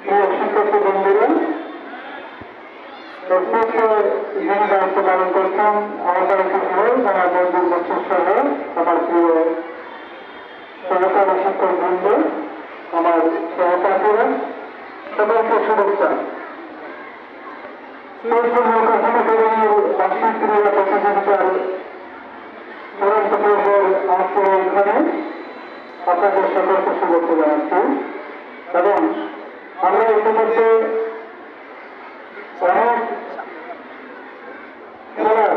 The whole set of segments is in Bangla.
প্রিয় শিক্ষার্থী বন্ধুরা, যিনি দায়িত্ব পালন করছেন আমার দায়িত্ব ছিল যারা বন্ধুর বছর সহ আমার প্রিয় সহকারী শিক্ষক বৃন্দ, আমার সহপাঠীরা, সকলকে শুভেচ্ছা। বার্ষিক ক্রীড়া প্রতিযোগিতার চূড়ান্ত পর্বের অংশগ্রহণে আপনাদের সকলকে শুভেচ্ছা জানাচ্ছি এবং আমরা ইতিমধ্যে অনেক খেলার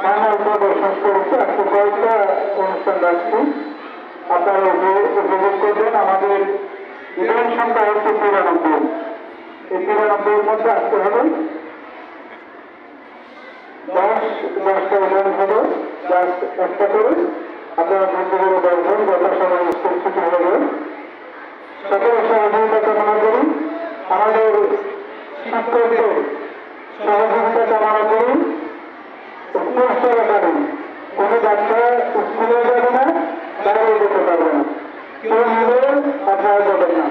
ফাইনাল পর্ব শেষ করেছি। আজকে কয়েকটা অনুষ্ঠান রাখছি, আপনারা উপভোগ করবেন। আমাদের ইভেন্ট সংখ্যা হচ্ছে 93। এই 93-এর মধ্যে আসতে হবে 10টা ইভেন্ট হবে, জাস্ট একটা করে। আপনারা বন্ধুগুলো দেখবেন, যথাসময় স্কুল ছুটি হবে। সকল সহযোগিতা কামনা করি, আমাদের শিক্ষকদের সহযোগিতা কামনা করি। স্কুল চলাকালীন কোনো বাচ্চা স্কুলে যাবে না, বাইরে যেতে পারবে না, কেউ মিলে আপনারা যাবেন না।